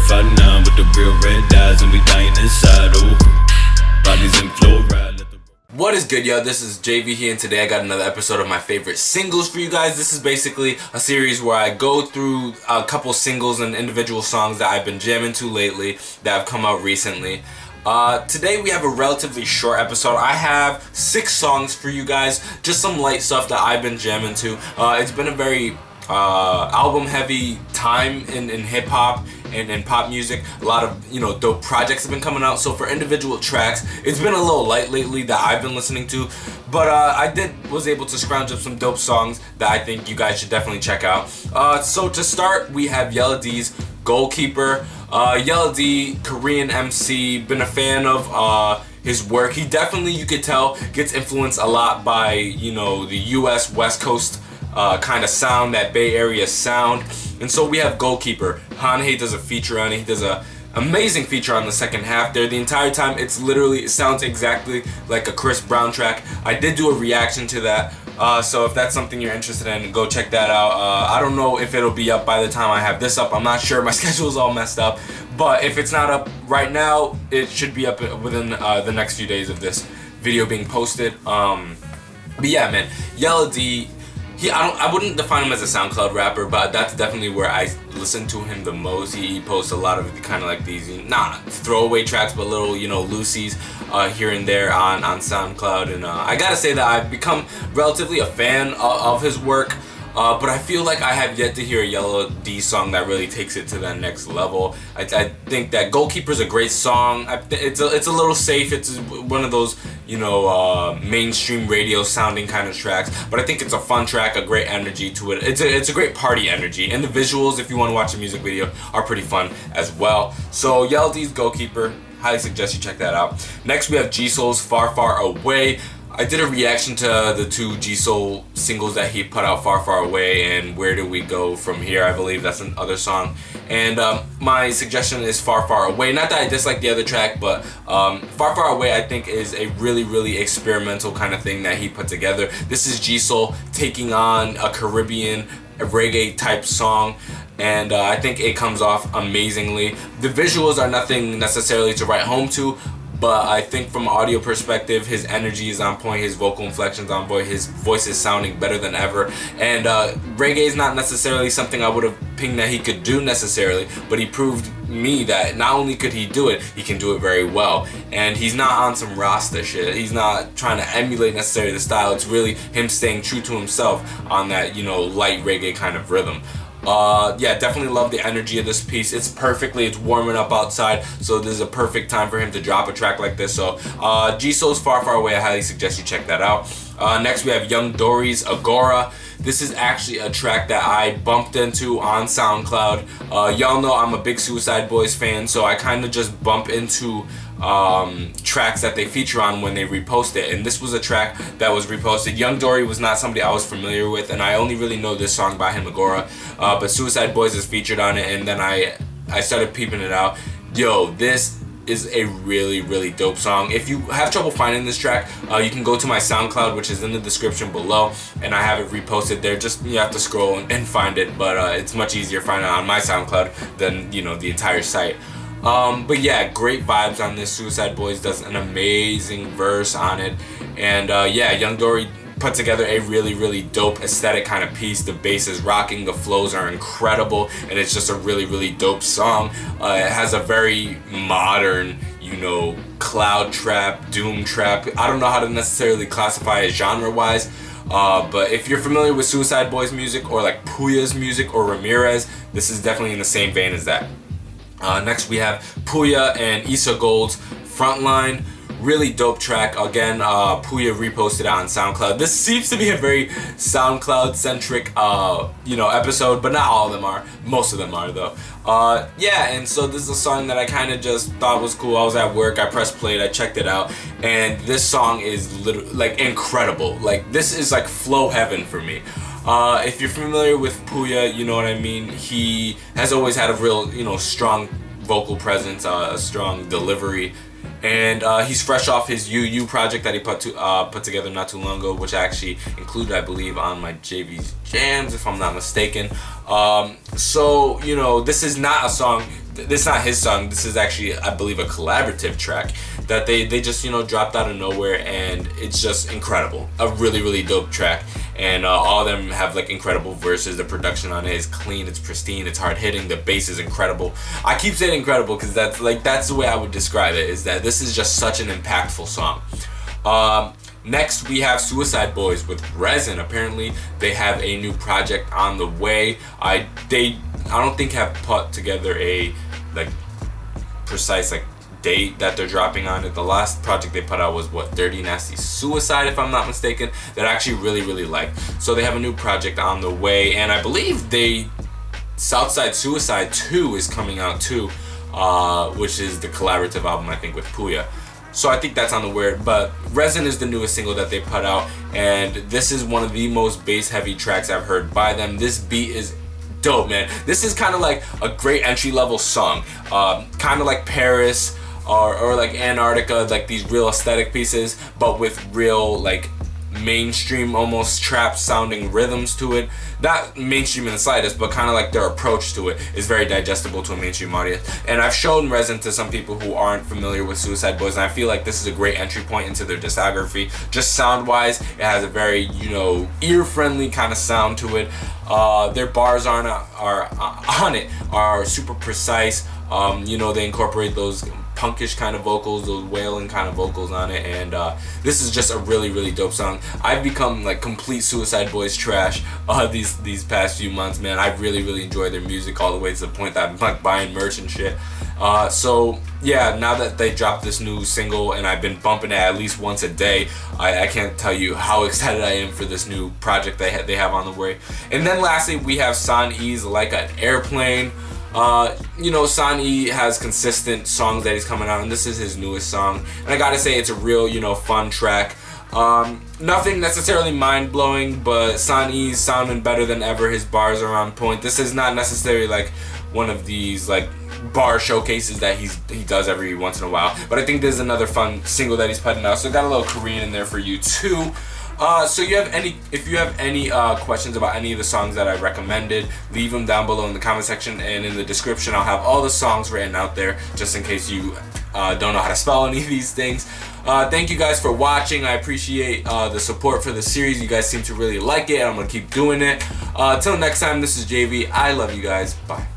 5'9" with the real red eyes, and we dying inside. Oh, bodies in fluoride. What is good, yo? This is JV here, and today I got another episode of my favorite singles for you guys. This is basically a series where I go through a couple singles and individual songs that I've been jamming to lately that have come out recently. Today we have a relatively short episode. I have 6 songs for you guys, just some light stuff that I've been jamming to. It's been a very album heavy time in hip hop and in pop music. A lot of dope projects have been coming out, so for individual tracks it's been a little light lately that I've been listening to, but I was able to scrounge up some dope songs that I think you guys should definitely check out. So to start, we have Yella D's Goalkeeper. Yella D, Korean MC, been a fan of his work. He definitely, you could tell, gets influenced a lot by the US West Coast kind of sound, that Bay Area sound. And so we have Goalkeeper. Hanhae does a feature on it. He does a amazing feature on the second half there. The entire time it sounds exactly like a Chris Brown track. I did do a reaction to that, so if that's something you're interested in, go check that out. I don't know if it'll be up by the time I have this up. I'm not sure. My schedule's all messed up, but if it's not up right now, it should be up within the next few days of this video being posted. But yeah, man, Yella D, I wouldn't define him as a SoundCloud rapper, but that's definitely where I listen to him the most. He posts a lot of kind of like these, not throwaway tracks, but little, loosies here and there on SoundCloud. And I gotta say that I've become relatively a fan of his work. But I feel like I have yet to hear a Yella D song that really takes it to that next level. I think that Goalkeeper's a great song. It's a little safe. It's one of those mainstream radio sounding kind of tracks. But I think it's a fun track, a great energy to it. It's a great party energy, and the visuals, if you want to watch a music video, are pretty fun as well. So Yella D's Goalkeeper, highly suggest you check that out. Next we have G.Soul's Far Far Away. I did a reaction to the 2 G.Soul singles that he put out, Far Far Away and Where Do We Go From Here. I believe that's another song. And my suggestion is Far Far Away. Not that I dislike the other track, but Far Far Away I think is a really, really experimental kind of thing that he put together. This is G.Soul taking on a Caribbean reggae type song, and I think it comes off amazingly. The visuals are nothing necessarily to write home to, but I think from an audio perspective, his energy is on point, his vocal inflections on point, his voice is sounding better than ever. And reggae is not necessarily something I would have pinged that he could do necessarily, but he proved me that not only could he do it, he can do it very well. And he's not on some Rasta shit. He's not trying to emulate necessarily the style. It's really him staying true to himself on that, light reggae kind of rhythm. Yeah, definitely love the energy of this piece. It's warming up outside, so this is a perfect time for him to drop a track like this. So G.Soul's Far Far Away, I highly suggest you check that out. Next we have Young Dori's Agora. This is actually a track that I bumped into on SoundCloud. Y'all know I'm a big Suicide Boys fan, so I kind of just bump into tracks that they feature on when they repost it, and this was a track that was reposted. Young Dori was not somebody I was familiar with, and I only really know this song by him, Agora, but Suicide Boys is featured on it, and then I started peeping it out. Yo, this is a really, really dope song. If you have trouble finding this track, you can go to my SoundCloud, which is in the description below, and I have it reposted there. Just you have to scroll and find it, but it's much easier finding it on my SoundCloud than the entire site. But yeah, great vibes on this. Suicide Boys does an amazing verse on it, and yeah, Young Dori put together a really, really dope aesthetic kind of piece. The bass is rocking, the flows are incredible, and it's just a really, really dope song. It has a very modern, cloud trap, doom trap. I don't know how to necessarily classify it genre-wise, but if you're familiar with Suicide Boys music or like Pouya's music or Ramirez, this is definitely in the same vein as that. Next we have Pouya and Issa Gold's Frontline. Really dope track. Again, Pouya reposted it on SoundCloud. This seems to be a very SoundCloud-centric, episode, but not all of them are. Most of them are, though. Yeah, and so this is a song that I kind of just thought was cool. I was at work, I pressed play, I checked it out, and this song is literally, like, incredible. Like, this is, like, flow heaven for me. If you're familiar with Pouya, you know what I mean. He has always had a real, strong vocal presence, a strong delivery. And he's fresh off his UU project that he put together not too long ago, which I actually included, I believe, on my JV's Jams, if I'm not mistaken. So, you know, this is not a song this is not his song. This is actually, I believe, a collaborative track that they just, you know, dropped out of nowhere, and it's just incredible. A really, really dope track. And all of them have like incredible verses. The production on it is clean, it's pristine, it's hard hitting. The bass is incredible. I keep saying incredible because that's the way I would describe it. Is that this is just such an impactful song. Next we have Suicide Boys with Resin. Apparently they have a new project on the way. I don't think have put together a like precise like date that they're dropping on it. The last project they put out was what, Dirty Nasty Suicide, if I'm not mistaken, that I actually really liked. So they have a new project on the way, and I believe Southside Suicide 2 is coming out too, which is the collaborative album, I think, with Pouya. So I think that's on the way. But Resin is the newest single that they put out, and this is one of the most bass heavy tracks I've heard by them. This beat is dope, man. This is kind of like a great entry level song, kind of like Paris or like Antarctica, like these real aesthetic pieces, but with real like mainstream, almost trap sounding rhythms to it. Not mainstream in the slightest, but kind of like their approach to it is very digestible to a mainstream audience. And I've shown Resin to some people who aren't familiar with Suicide Boys, and I feel like this is a great entry point into their discography. Just sound wise, it has a very, you know, ear friendly kind of sound to it. Their bars are on it are super precise. You know, they incorporate those punkish kind of vocals, those wailing kind of vocals on it, and this is just a really dope song. I've become like complete Suicide Boys trash these past few months, man. I really enjoy their music all the way to the point that I'm like buying merch and shit. So yeah, now that they dropped this new single and I've been bumping it at least once a day, I can't tell you how excited I am for this new project they have on the way. And then lastly, we have San E's Like an Airplane. You know, San E has consistent songs that he's coming out, and this is his newest song. And I gotta say, it's a real, you know, fun track. Nothing necessarily mind-blowing, but San E's sounding better than ever. His bars are on point. This is not necessarily like one of these like bar showcases that he does every once in a while, but I think there's another fun single that he's putting out, so got a little Korean in there for you too. So if you have any questions about any of the songs that I recommended, leave them down below in the comment section, and in the description I'll have all the songs written out there just in case you don't know how to spell any of these things. Thank you guys for watching. I appreciate the support for the series. You guys seem to really like it, and I'm gonna keep doing it. Till next time, this is JV. I love you guys. Bye.